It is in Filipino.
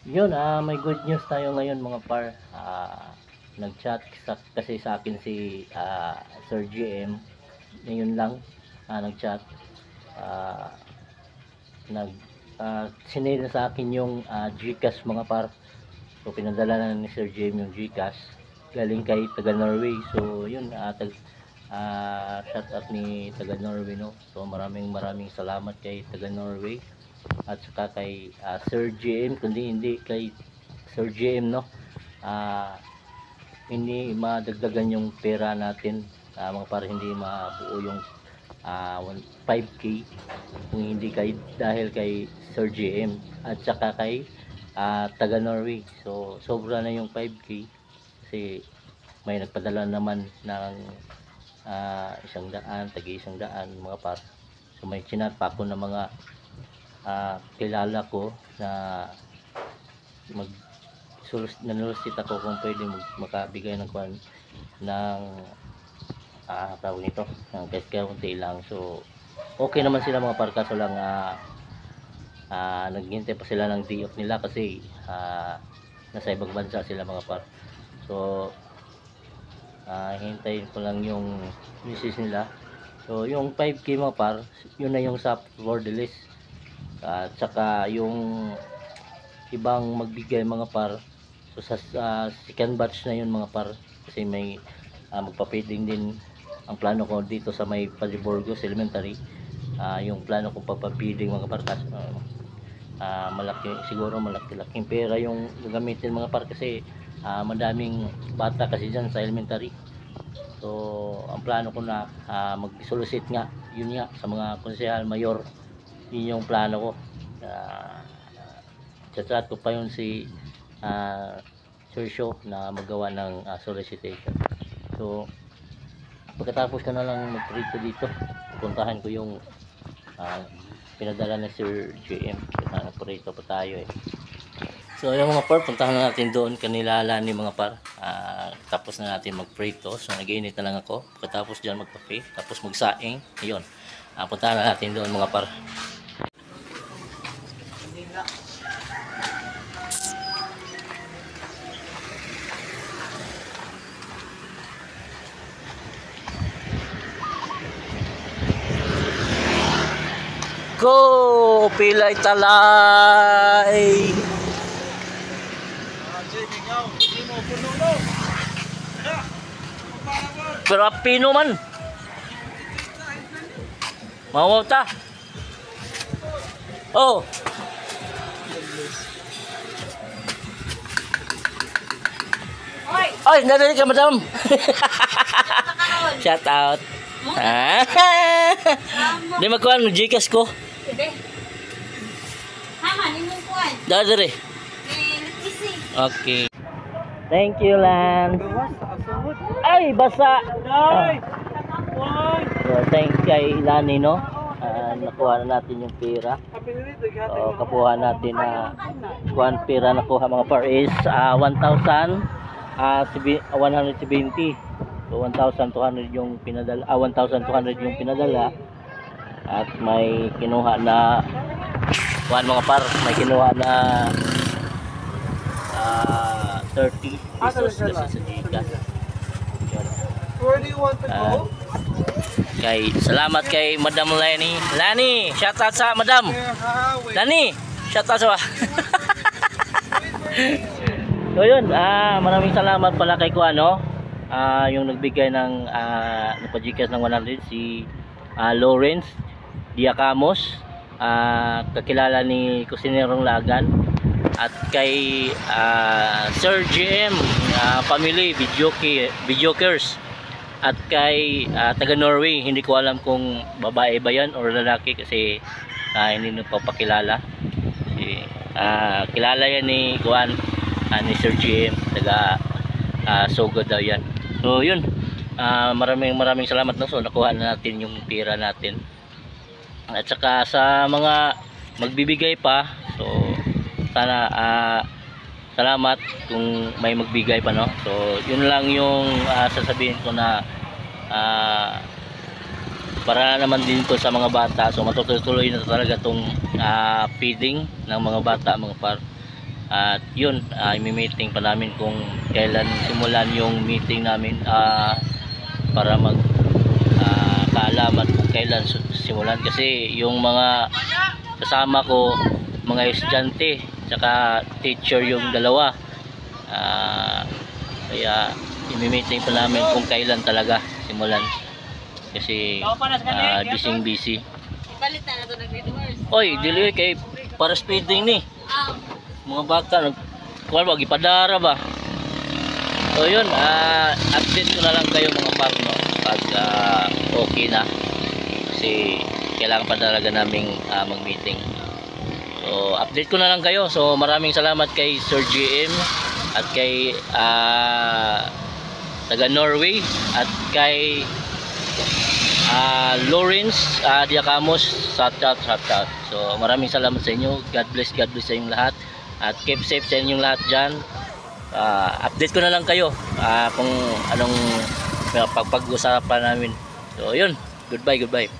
Yun, may good news tayo ngayon mga par. Nag-chat kasi sa akin si Sir GM. Ngayon lang nag-chat. Ah, nag sinend na sa akin yung GCash mga par. So pinadala na ni Sir GM yung GCash galing kay taga Norway. So yun, shout out ni taga Norway, no. So maraming maraming salamat kay taga Norway at saka kay Sir GM, kundi hindi kay Sir GM, no. ah Hindi madagdagan yung pera natin, mga para hindi mabuo yung 5K kung hindi kay dahil kay Sir GM at saka kay taga Norway. So sobra na yung 5K kasi may nagpadala naman ng 100, tagi 100 mga par. So may chinat pa ako ng mga kilala ko na mag nanulustit ako kung pwede makabigay ng kwan ng tawag nito ng kahit kaunti lang. So okay naman sila mga par, kaso lang naghintay pa sila ng day off nila kasi nasa ibang bansa sila mga par. So hintayin ko lang yung misis nila. So yung 5K mga par, yun na yung sa for the list. At saka yung ibang magbigay mga par, so sa second batch na yun mga par, kasi may magpa-feeding din ang plano ko dito sa may Paliburgos Elementary. Yung plano kong pagpa-feeding mga par, malaki siguro, malaki-laking pera yung gagamitin mga par kasi madaming bata kasi dyan sa elementary. So ang plano ko na mag-solicit nga, yun nga, sa mga konsehal mayor. Yun yung plano ko. Chat ko pa yun si Sir Show na magawa ng solicitation. So pagkatapos ko na lang magprito dito, puntahan ko yung pinadala ni Sir JM. Nagprito pa tayo eh. So yung mga par, puntahan na natin doon kanila ni mga par. Tapos na natin magprito. So nag-iinit na lang ako. Pagkatapos dyan magkape, tapos magsaing. Ayun, puntahan na natin doon mga par. Go! Pilay talay! Pero pino man. Mawaw ta. Oh. Ay, nadali ka madam. Shout out. Di magkuhan mo Gcash ko. Dadere. Okay. Thank you, Lan. Ay, basa. So, thanks kay Lani, no. Nakuha na natin yung pera. So, kapuha natin na kuhan pera nakuha mga par is 1,170. So 1,200 yung pinadala, 1,200 yung pinadala. At may kinuha na kuhan mga par, may kinuha na 30 pesos kasi sa Gcash. Where do you want to go? Salamat kay Madam Lani, shout out sa Madam Lani, shout out sa so yun, maraming salamat pala kay Kuano, yung nagbigay ng nagpa-Gcash ng 100, si Lawrence Diacamos, kakilala ni Kusinerong Lagan, at kay Sir GM family videokers, at kay taga Norway. Hindi ko alam kung babae ba yan or lalaki kasi hindi nagpapakilala. Kilala yan ni Juan, ni Sir GM, taga Sogo daw yan. So yun, maraming salamat na. So nakuha na natin yung pera natin. At saka sa mga magbibigay pa, so sana salamat kung may magbigay pa, no. So yun lang yung sasabihin ko na para naman din to sa mga bata. So matutuloy na talaga tong feeding ng mga bata mga par. At yun, imi-meeting pa namin kung kailan simulan yung meeting namin, para mag kaalaman kung kailan simulan, kasi yung mga kasama ko, mga estudyante tsaka teacher yung dalawa, kaya imi-meeting pa namin kung kailan talaga simulan, kasi busy. Ipalit na na to ng grade words. Oy, dili kay para speeding ni mga bata kuwan ba gipadara ba. So yun, update ko na lang kayo mga partner pag okay na, kasi kailangan pa talaga naming mag-meeting. So update ko na lang kayo. So maraming salamat kay Sir GM at kay taga Norway at kay Lawrence Diacamos. Shout out. So maraming salamat sa inyo. God bless sa inyong lahat, at keep safe sa inyong lahat dyan. Update ko na lang kayo kung anong pag-usapan namin. So yun, goodbye.